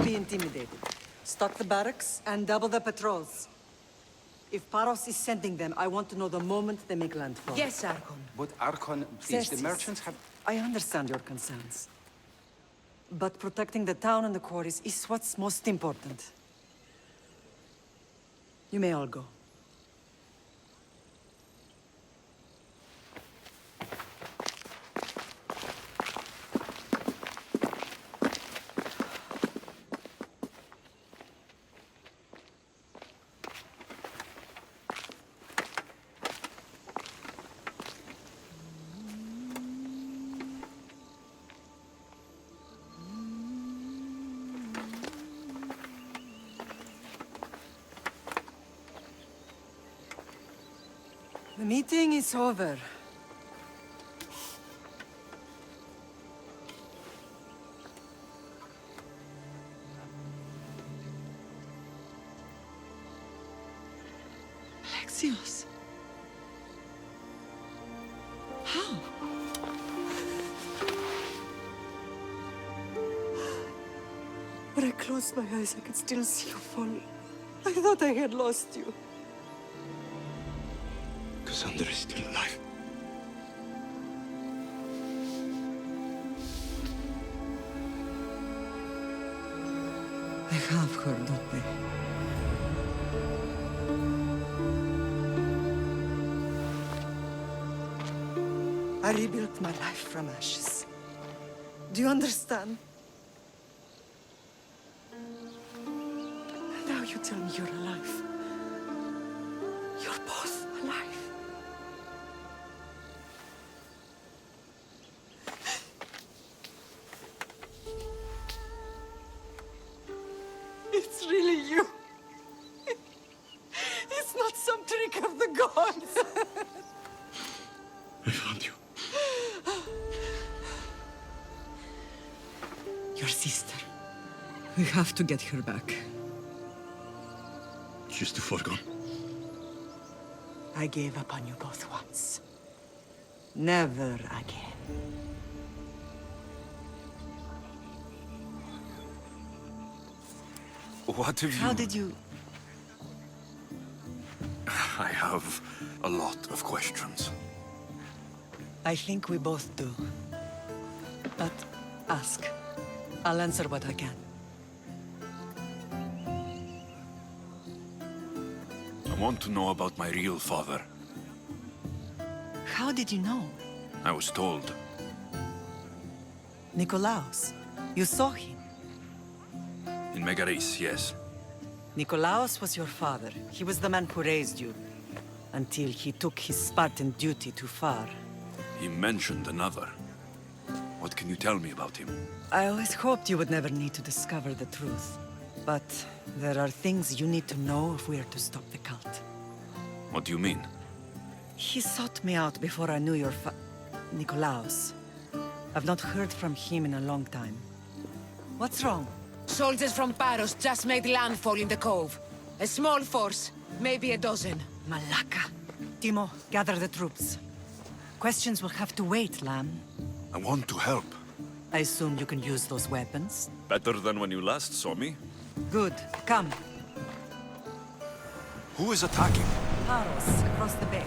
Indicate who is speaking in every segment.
Speaker 1: be intimidated. Stock the barracks and double the patrols. If Paros is sending them, I want to know the moment they make landfall.
Speaker 2: Yes, Archon.
Speaker 3: But Archon, please, the
Speaker 1: Xerxes,
Speaker 3: merchants have...
Speaker 1: I understand your concerns. But protecting the town and the quarries is what's most important. You may all go. The meeting is over.
Speaker 4: Alexios. How?
Speaker 1: When I closed my eyes, I could still see you fall. I thought I had lost you.
Speaker 5: Cassandra is still alive.
Speaker 1: They have her, don't they? I rebuilt my life from ashes. Do you understand? Now you tell me you're alive. You're both alive. It's really you. It's not some trick of the gods.
Speaker 5: I found you.
Speaker 1: Your sister. We have to get her back.
Speaker 5: She's too far gone.
Speaker 1: I gave up on you both once. Never again.
Speaker 6: What have you...
Speaker 1: How did you...
Speaker 6: I have a lot of questions.
Speaker 1: I think we both do. But ask. I'll answer what I can.
Speaker 6: I want to know about my real father.
Speaker 1: How did you know?
Speaker 6: I was told.
Speaker 1: Nikolaos. You saw him.
Speaker 6: In Megaris, yes.
Speaker 1: Nikolaos was your father. He was the man who raised you. Until he took his Spartan duty too far.
Speaker 6: He mentioned another. What can you tell me about him?
Speaker 1: I always hoped you would never need to discover the truth. But there are things you need to know if we are to stop the cult.
Speaker 6: What do you mean?
Speaker 1: He sought me out before I knew your Nikolaos. I've not heard from him in a long time. What's wrong?
Speaker 2: Soldiers from Paros just made landfall in the cove. A small force, maybe a dozen.
Speaker 1: Malaka. Timo, gather the troops. Questions will have to wait, Lamb.
Speaker 6: I want to help.
Speaker 1: I assume you can use those weapons?
Speaker 6: Better than when you last saw me.
Speaker 1: Good. Come.
Speaker 6: Who is attacking?
Speaker 1: Paros, across the bay.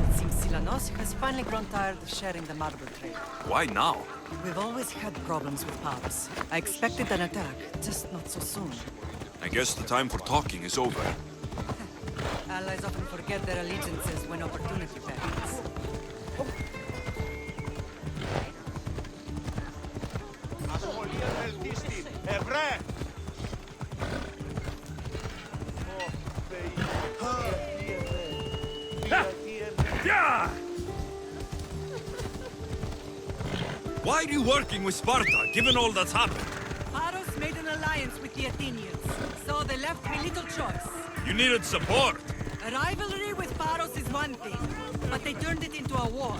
Speaker 1: It seems Silanos has finally grown tired of sharing the marble trade.
Speaker 6: Why now?
Speaker 1: We've always had problems with Paros. I expected an attack, just not so soon.
Speaker 6: I guess the time for talking is over.
Speaker 1: Allies often forget their allegiances when opportunity beckons.
Speaker 6: Why are you working with Sparta, given all that's happened?
Speaker 1: Paros made an alliance with the Athenians, so they left me little choice.
Speaker 6: You needed support.
Speaker 1: A rivalry with Paros is one thing, but they turned it into a war.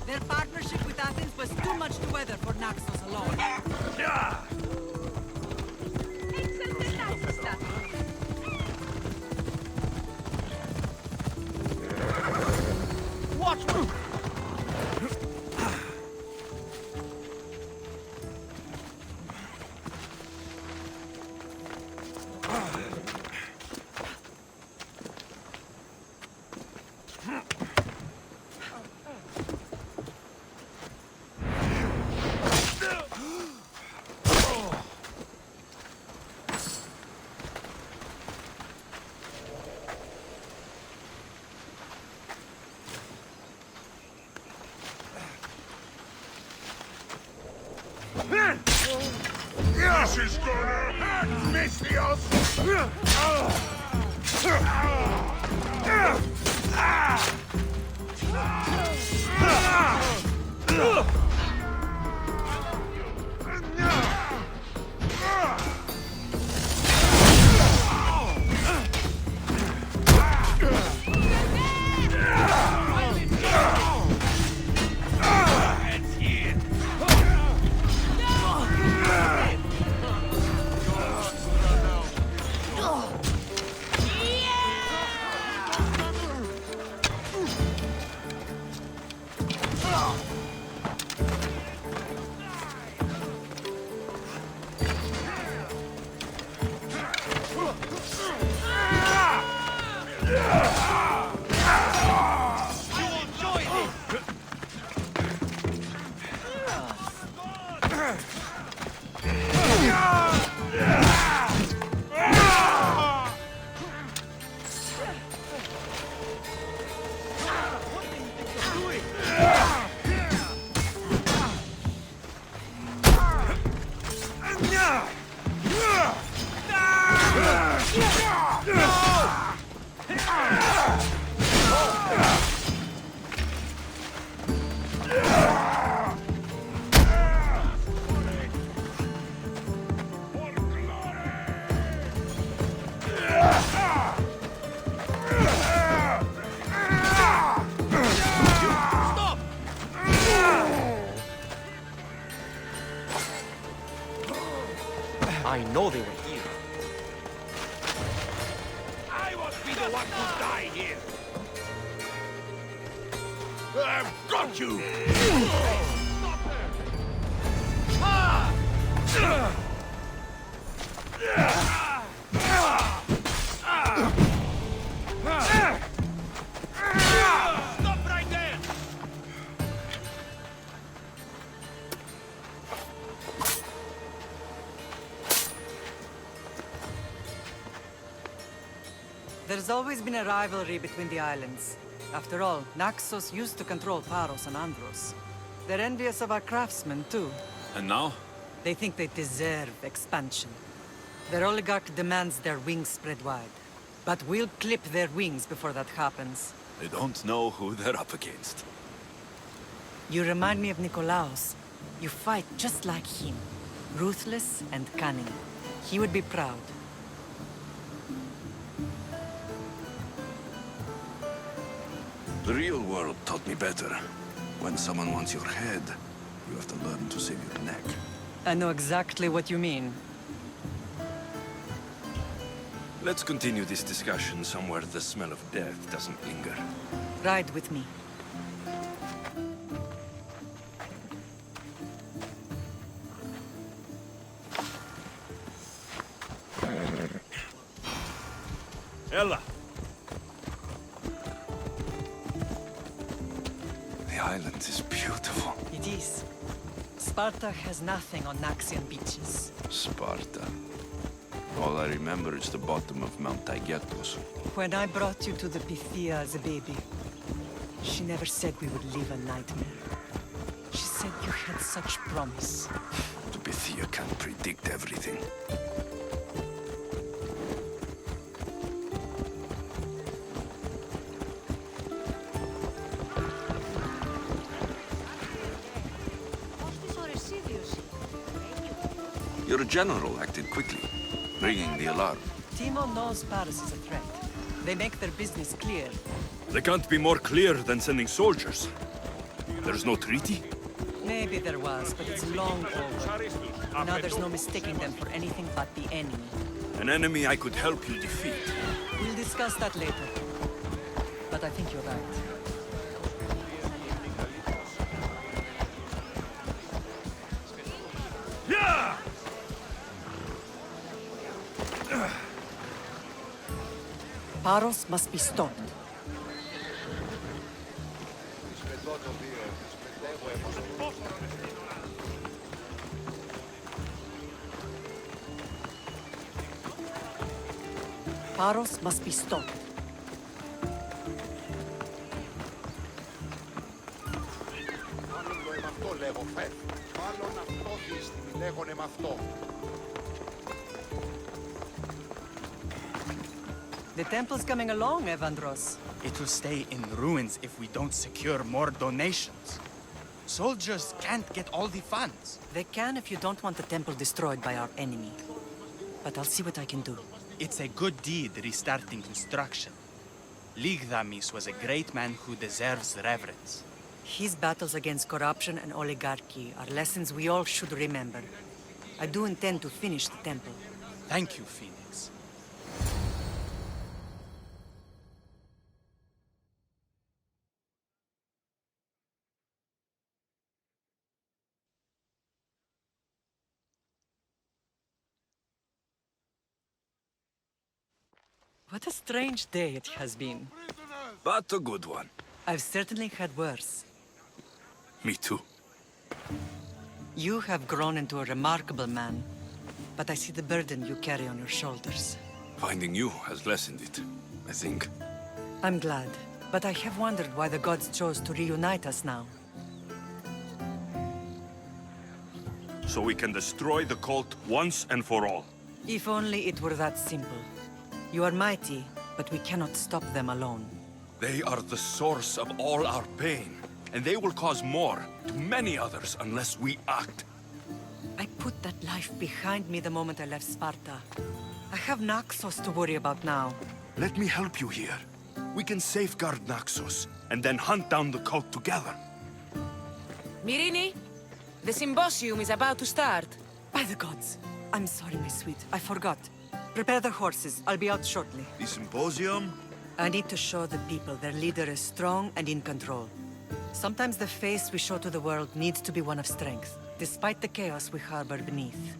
Speaker 1: Their partnership with Athens was too much to weather for Naxos alone.
Speaker 6: Yeah!
Speaker 7: Watch me!
Speaker 3: This is gonna hurt, Misthios!
Speaker 7: I know they were here. I won't be the one to die here.
Speaker 3: I've got you!
Speaker 7: Stop right there!
Speaker 1: There's always been a rivalry between the islands. After all, Naxos used to control Paros and Andros. They're envious of our craftsmen, too.
Speaker 6: And now?
Speaker 1: They think they deserve expansion. Their oligarch demands their wings spread wide. But we'll clip their wings before that happens.
Speaker 6: They don't know who they're up against.
Speaker 1: You remind me of Nikolaos. You fight just like him. Ruthless and cunning. He would be proud.
Speaker 6: The real world taught me better. When someone wants your head, you have to learn to save your neck.
Speaker 1: I know exactly what you mean.
Speaker 6: Let's continue this discussion somewhere the smell of death doesn't linger.
Speaker 1: Ride with me.
Speaker 7: Ella!
Speaker 6: The island is beautiful.
Speaker 1: It is. Sparta has nothing on Naxian beaches.
Speaker 6: Sparta. All I remember is the bottom of Mount Taygetos.
Speaker 1: When I brought you to the Pythia as a baby, she never said we would live a nightmare. She said you had such promise.
Speaker 6: The Pythia can't predict everything. Your general acted quickly, ringing the alarm.
Speaker 1: Timo knows Paris is a threat. They make their business clear.
Speaker 6: They can't be more clear than sending soldiers. There's no treaty?
Speaker 1: Maybe there was, but it's long over. Now there's no mistaking them for anything but the enemy.
Speaker 6: An enemy I could help you defeat.
Speaker 1: We'll discuss that later. But I think you're right. Paros must be stopped. Paros must be stopped.
Speaker 7: αυτό.
Speaker 1: The temple's coming along, Evandros.
Speaker 8: It will stay in ruins if we don't secure more donations. Soldiers can't get all the funds.
Speaker 1: They can if you don't want the temple destroyed by our enemy. But I'll see what I can do.
Speaker 8: It's a good deed restarting construction. Ligdamis was a great man who deserves reverence.
Speaker 1: His battles against corruption and oligarchy are lessons we all should remember. I do intend to finish the temple.
Speaker 8: Thank you, Phoenix.
Speaker 1: What a strange day it has been.
Speaker 6: But a good one.
Speaker 1: I've certainly had worse.
Speaker 6: Me too.
Speaker 1: You have grown into a remarkable man, but I see the burden you carry on your shoulders.
Speaker 6: Finding you has lessened it, I think.
Speaker 1: I'm glad, but I have wondered why the gods chose to reunite us now.
Speaker 3: So we can destroy the cult once and for all.
Speaker 1: If only it were that simple. You are mighty, but we cannot stop them alone.
Speaker 6: They are the source of all our pain, and they will cause more to many others unless we act.
Speaker 1: I put that life behind me the moment I left Sparta. I have Naxos to worry about now.
Speaker 6: Let me help you here. We can safeguard Naxos, and then hunt down the cult together.
Speaker 2: Myrrine, the symposium is about to start.
Speaker 1: By the gods! I'm sorry, my sweet. I forgot. Prepare the horses. I'll be out shortly.
Speaker 6: The symposium?
Speaker 1: I need to show the people their leader is strong and in control. Sometimes the face we show to the world needs to be one of strength, despite the chaos we harbor beneath.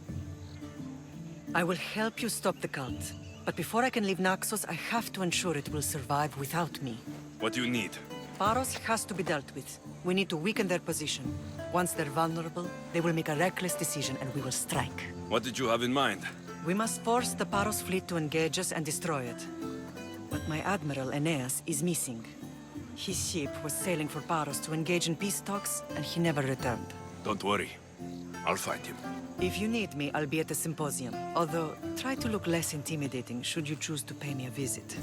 Speaker 1: I will help you stop the cult, but before I can leave Naxos, I have to ensure it will survive without me.
Speaker 3: What do you need?
Speaker 1: Paros has to be dealt with. We need to weaken their position. Once they're vulnerable, they will make a reckless decision and we will strike.
Speaker 3: What did you have in mind?
Speaker 1: We must force the Paros fleet to engage us and destroy it. But my admiral, Aeneas, is missing. His ship was sailing for Paros to engage in peace talks, and he never returned.
Speaker 3: Don't worry. I'll find him.
Speaker 1: If you need me, I'll be at the symposium. Although, try to look less intimidating should you choose to pay me a visit.